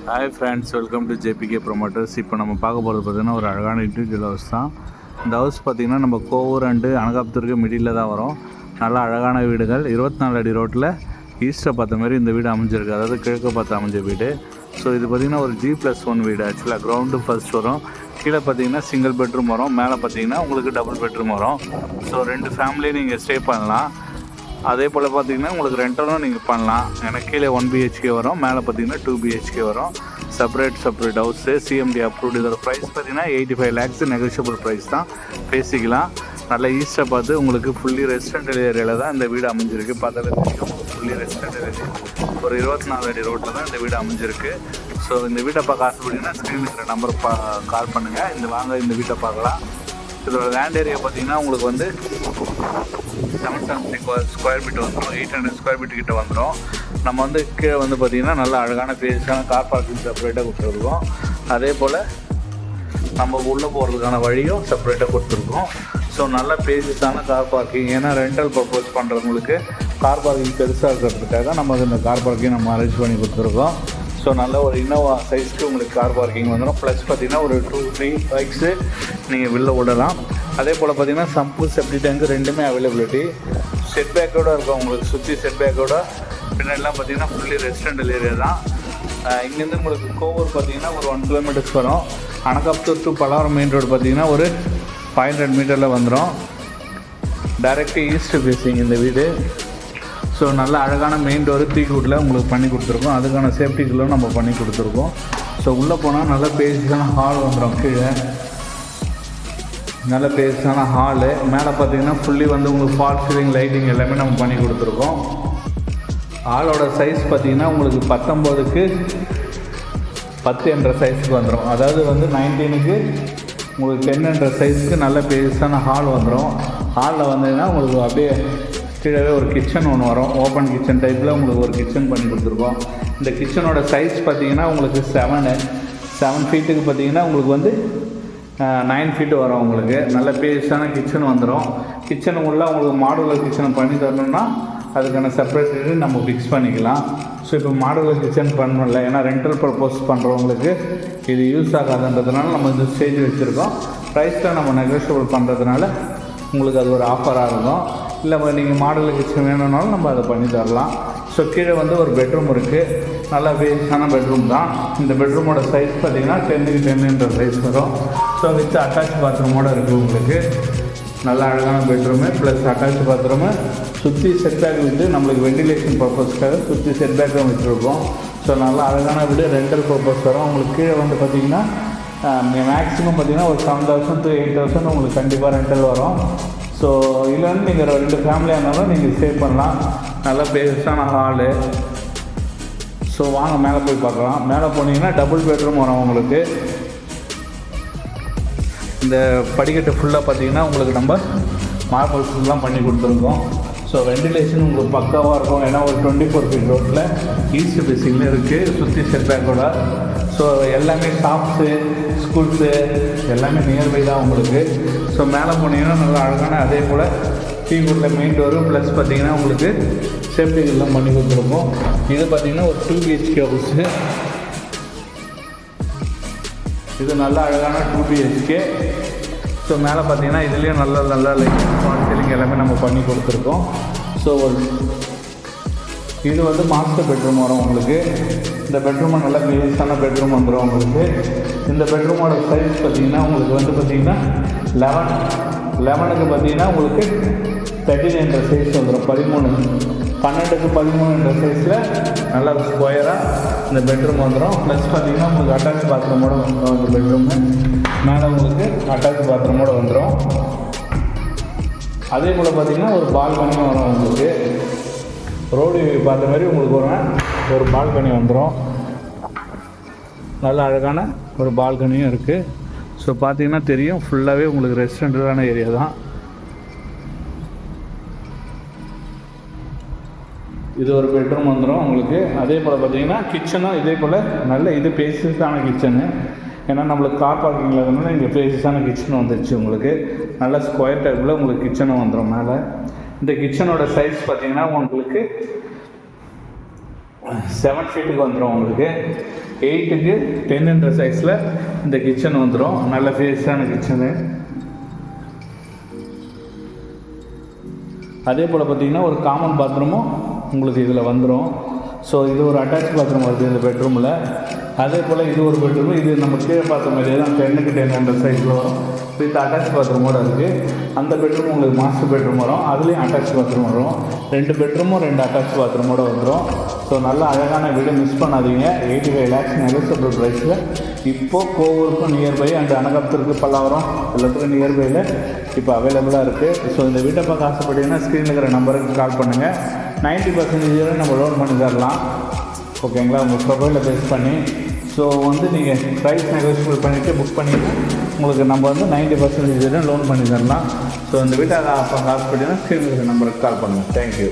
Hi friends, welcome to JBK promoters. இப்போ நம்ம பார்க்க போகிறது பார்த்திங்கன்னா ஒரு அழகான இண்டிவிஜுவல் ஹவுஸ் தான். இந்த ஹவுஸ் பார்த்திங்கன்னா நம்ம கோவூர் அண்டு அனகாபுத்தூருக்கு மிடில் தான் வரும். நல்லா அழகான வீடுகள், 24 அடி ரோட்டில் ஈஸ்ட்டை பார்த்த மாதிரி இந்த வீடு அமைஞ்சிருக்கு. அதாவது கிழக்கு பார்த்து அமைஞ்ச வீடு. ஸோ இது பார்த்திங்கன்னா ஒரு G+1 வீடு. ஆக்சுவலாக கிரவுண்டு ஃபர்ஸ்ட் வரும், கீழே பார்த்தீங்கன்னா சிங்கிள் பெட்ரூம் வரும், மேலே பார்த்தீங்கன்னா உங்களுக்கு டபுள் பெட்ரூம் வரும். ஸோ 2 ஃபேமிலியும் நீங்கள் ஸ்டே பண்ணலாம். அதே போல் பார்த்தீங்கன்னா உங்களுக்கு ரெண்டலும் நீங்கள் பண்ணலாம். எனக்கு கீழே 1 BHK வரும், மேலே பார்த்தீங்கன்னா 2 BHK வரும். Separate house, CMD approved. இதோட ப்ரைஸ் பார்த்தீங்கன்னா 85 lakhs. நெகோஷியபிள் ப்ரைஸ் தான், பேசிக்கலாம். நல்ல ஈஸ்ட்டை பார்த்து உங்களுக்கு ஃபுல்லி ரெசிடென்டல் ஏரியாவில் தான் இந்த வீடு அமைஞ்சிருக்கு. பார்த்தாலே தெரியும் உங்களுக்கு ஃபுல்லி ரெசிடென்டல் ஏரியா. ஒரு 24 அடி ரோட்டில் தான் இந்த வீடு அமைஞ்சிருக்கு. ஸோ இந்த வீட்டை பார்க்க ஆசைப்பட்டீங்கன்னா ஸ்க்ரீனில் இருக்கிற நம்பர் கால் பண்ணுங்கள். இந்த வீட்டை பார்க்கலாம். இதோட லேண்ட் ஏரியா பார்த்தீங்கன்னா உங்களுக்கு வந்து 770 ஸ்கொயர் ஃபீட் வந்துடும், 800 ஸ்கொயர் ஃபீட் கிட்ட வந்துடும். நம்ம வந்து கீழே வந்து பார்த்திங்கன்னா நல்ல அழகான பேஸான கார் பார்க்கிங் செப்பரேட்டாக கொடுத்துருக்கோம். அதே போல் நம்ம உள்ளே போகிறதுக்கான வழியும் செப்பரேட்டாக கொடுத்துருக்கோம். ஸோ நல்ல பேஸஸான கார் பார்க்கிங். ஏன்னா ரெண்டல் பர்பஸ் பண்ணுறவங்களுக்கு கார் பார்க்கிங் பெருசாக இருக்கிறதுக்காக நம்ம இந்த கார் பார்க்கிங் நம்ம அரேஞ்ச் பண்ணி கொடுத்துருக்கோம். ஸோ நல்ல ஒரு இன்னோவா சைஸ்க்கு உங்களுக்கு கார் பார்க்கிங் வந்துடும். ப்ளஸ் பார்த்திங்கன்னா ஒரு 2-3 பைக்ஸு நீங்கள் வெளில விடலாம். அதே போல் பார்த்திங்கன்னா சம்பு செப்டி டேங்கு ரெண்டுமே அவைலபிலிட்டி. செட் பேக்கோடு இருக்கும், உங்களுக்கு சுற்றி செட் பேக்கோட. பின்னாடிலாம் பார்த்திங்கன்னா ஃபுல்லி ரெசிடென்டல் ஏரியா தான். இங்கேருந்து உங்களுக்கு கோவூர் பார்த்திங்கன்னா ஒரு 1 kilometers வரும். Anakaputhur to Pallavaram main road பார்த்திங்கன்னா ஒரு 500 மீட்டரில் வந்துடும். டைரெக்டாக ஈஸ்ட் ஃபேஸிங் இந்த வீடு. ஸோ நல்ல அழகான மெயின் டோரு த்ரீ-வுட்டில் உங்களுக்கு பண்ணி கொடுத்துருக்கோம். அதுக்கான சேஃப்டிகளும் நம்ம பண்ணி கொடுத்துருக்கோம். ஸோ உள்ளே போனால் நல்ல பேஸான ஹால் வந்துடும். கீழே நல்ல பேஸான ஹாலு. மேலே பார்த்தீங்கன்னா ஃபுல்லி வந்து உங்களுக்கு ஃபால் சீலிங் லைட்டிங் எல்லாமே நம்ம பண்ணி கொடுத்துருக்கோம். ஹாலோட சைஸ் பார்த்திங்கன்னா உங்களுக்கு 19க்கு 10 என்ற சைஸுக்கு வந்துடும். அதாவது வந்து 19க்கு உங்களுக்கு 10 என்ற சைஸுக்கு நல்ல பேஸான ஹால் வந்துடும். ஹாலில் வந்தீங்கன்னா உங்களுக்கு அப்படியே கீழே ஒரு கிச்சன் ஒன்று வரும். ஓப்பன் கிச்சன் டைப்பில் உங்களுக்கு ஒரு கிச்சன் பண்ணி கொடுத்துருக்கோம். இந்த கிச்சனோட சைஸ் பார்த்திங்கன்னா உங்களுக்கு 7 ஃபீட்டுக்கு பார்த்திங்கன்னா உங்களுக்கு வந்து 9 ஃபீட்டு வரும். உங்களுக்கு நல்ல பேஸான கிச்சன் வந்துடும். கிச்சனுக்குள்ளே உங்களுக்கு மாடுலர் கிச்சனை பண்ணி தரணுன்னா அதுக்கான செப்பரேட் நம்ம ஃபிக்ஸ் பண்ணிக்கலாம். ஸோ இப்போ மாடுலர் கிச்சன் பண்ணல, ஏன்னா ரெண்டல் பர்பஸ் பண்ணுறவங்களுக்கு இது யூஸ் ஆகாதுன்றதுனால நம்ம இந்த ஸ்டேஜ் வச்சுருக்கோம். ப்ரைஸில் நம்ம நெகோஷியபிள் பண்ணுறதுனால உங்களுக்கு அது ஒரு ஆஃபராக இருக்கும். இல்லை நீங்கள் மாடல் கிச்சன் வேணும்னாலும் நம்ம அதை பண்ணி தரலாம். ஸோ கீழே வந்து ஒரு பெட்ரூம் இருக்குது, நல்லா பேஸான பெட்ரூம் தான். இந்த பெட்ரூமோட சைஸ் பார்த்திங்கன்னா 10க்கு 10 சைஸ் வரும். ஸோ வித் அட்டாச் பாத்ரூமோடு இருக்குது உங்களுக்கு. நல்ல அழகான பெட்ரூமு ப்ளஸ் அட்டாச் பாத்ரூமு. சுற்றி செட்பேக் விட்டு நம்மளுக்கு வெண்டிலேஷன் பர்பஸ்க்காக சுற்றி செட்பேக்கும் வச்சுருக்கோம். ஸோ நல்லா அழகான வீடு, ரெண்டல் பர்பஸ் வரும். உங்களுக்கு கீழே வந்து பார்த்திங்கன்னா மேக்ஸிமம் பார்த்திங்கன்னா ஒரு 7,000 to 8,000 உங்களுக்கு கண்டிப்பாக ரெண்டல் வரும். ஸோ இல்லைன்னு நீங்கள் 2 ஃபேமிலியாக இருந்தாலும் நீங்கள் ஸ்டே பண்ணலாம். நல்ல பேஸான ஹாலு. ஸோ வாங்க மேலே போய் பார்க்கலாம். மேலே போனீங்கன்னா டபுள் பெட்ரூம் வரும் உங்களுக்கு. இந்த படிக்கட்டு ஃபுல்லாக பார்த்தீங்கன்னா உங்களுக்கு நம்ம மார்பிள்ஸ்லாம் பண்ணி கொடுத்துருக்கோம். ஸோ வெண்டிலேஷன் உங்களுக்கு பக்காவாக இருக்கும். ஏன்னா ஒரு 24 feet ரோட்டில் ஈஸ்ட் ஃபேஸிங்கில் இருக்குது, சுற்றி செட்பேக்கோட. ஸோ எல்லாமே ஷாப்ஸு, ஸ்கூல்ஸு எல்லாமே நியர்பை தான் உங்களுக்கு. ஸோ மேலே போனீங்கன்னா நல்லா அழகான அதே போல் த்ரீ-வுட்டில் மெயின் டோரு ப்ளஸ் பார்த்திங்கன்னா உங்களுக்கு சேஃப்டிகள்லாம் பண்ணி கொடுத்துருக்கோம். இது பார்த்திங்கன்னா ஒரு 2 BHK ஹவுஸு. இது நல்ல அழகான 2 BHK. ஸோ மேலே பார்த்தீங்கன்னா இதுலேயும் நல்ல லைட்டிங் ஸ்மார்ட் சீலிங் எல்லாமே நம்ம பண்ணி கொடுத்துருக்கோம். ஸோ இது வந்து மாஸ்டர் பெட்ரூம் வரும் உங்களுக்கு. இந்த பெட்ரூமை நல்ல பேஸான பெட்ரூம் வந்துடும் உங்களுக்கு. இந்த பெட்ரூமோட சைஸ் பார்த்திங்கன்னா உங்களுக்கு வந்து பார்த்திங்கன்னா 11க்கு பார்த்திங்கன்னா உங்களுக்கு 13 என்ற சைஸ் வந்துடும். 12க்கு 13 என்ற சைஸில் நல்லா ஸ்கொயராக இந்த பெட்ரூம் வந்துடும். ப்ளஸ் பார்த்திங்கன்னா உங்களுக்கு அட்டாச் பாத்ரூமோடு வந்துடும். இந்த பெட்ரூமு மேலே உங்களுக்கு அட்டாச் பாத்ரூமோடு வந்துடும். அதே போல் பார்த்திங்கன்னா ஒரு பால்கனியும் வரும் உங்களுக்கு. ரோடு பார்த்த மாதிரி உங்களுக்கு ஒரு பால்கனி வந்துடும். நல்ல அழகான ஒரு பால்கனியும் இருக்குது. ஸோ பார்த்தீங்கன்னா தெரியும் ஃபுல்லாகவே உங்களுக்கு ரெசிடென்டலான ஏரியா தான். இது ஒரு பெட்ரூம் வந்துடும் உங்களுக்கு. அதே போல் பார்த்தீங்கன்னா கிச்சனும் இதே போல் நல்ல இது பேசிஸான கிச்சனு. ஏன்னா நம்மளுக்கு கார் பார்க்கிங்கில் வந்து இங்கே பேசிஸான கிச்சன் வந்துடுச்சு உங்களுக்கு. நல்ல ஸ்கொயர் டைப்பில் உங்களுக்கு கிச்சனும் வந்துடும் மேலே. இந்த கிச்சனோட சைஸ் பார்த்திங்கன்னா உங்களுக்கு 7 ஃபீட்டுக்கு வந்துடும் உங்களுக்கு. 8க்கு 10ன்ற சைஸில் இந்த கிச்சன் வந்துடும். நல்ல ஃபேஸான கிச்சனு. அதே போல் பார்த்திங்கன்னா ஒரு காமன் பாத்ரூமும் உங்களுக்கு இதில் வந்துடும். ஸோ இது ஒரு அட்டாச் பாத்ரூம் வருது இந்த பெட்ரூமில். அதே போல் இது ஒரு பெட்ரூமு. இது நம்ம கீழே பார்த்த மாதிரியே தான் 10க்கு 10ன்ற சைஸில் வரும். வித் அட்டாச் பாத்ரூமோடு இருக்குது. அந்த பெட்ரூம் உங்களுக்கு மாஸ்டர் பெட்ரூம் வரும். அதுலேயும் அட்டாச் பாத்ரூம் வரும். 2 பெட்ரூமும் 2 அட்டாச் பாத்ரூமோடு வந்துடும். ஸோ நல்ல அழகான வீடு, மிஸ் பண்ணாதீங்க. 85 lakhs நெகோசியபிள் ப்ரைஸில் இப்போது கோவூருக்கும் நியர்பை அண்ட் அனகாபுரத்துக்கு பல்லாவரம் எல்லாத்துக்கும் நியர்பையில் இப்போ அவைலபிளாக இருக்குது. ஸோ இந்த வீட்டை பார்க்க ஆசைப்பட்டீங்கன்னா ஸ்க்ரீனில் இருக்கிற நம்பருக்கு கால் பண்ணுங்கள். 90% நம்ம லோன் பண்ணி தரலாம். ஓகேங்களா, உங்கள் ப்ரொஃபைலில் பேஸ் பண்ணி. ஸோ நீங்கள் ப்ரைஸ் நெகோசியபிள் பண்ணிவிட்டு புக் பண்ணிங்கன்னா உங்களுக்கு நம்ம 90% லோன் பண்ணி தரலாம். ஸோ இந்த வீட்டை பார்க்க ஆசைப்பட்டீங்கன்னா ஸ்க்ரீனில் இருக்கிற நம்பருக்கு கால் பண்ணுங்கள். தேங்க்யூ.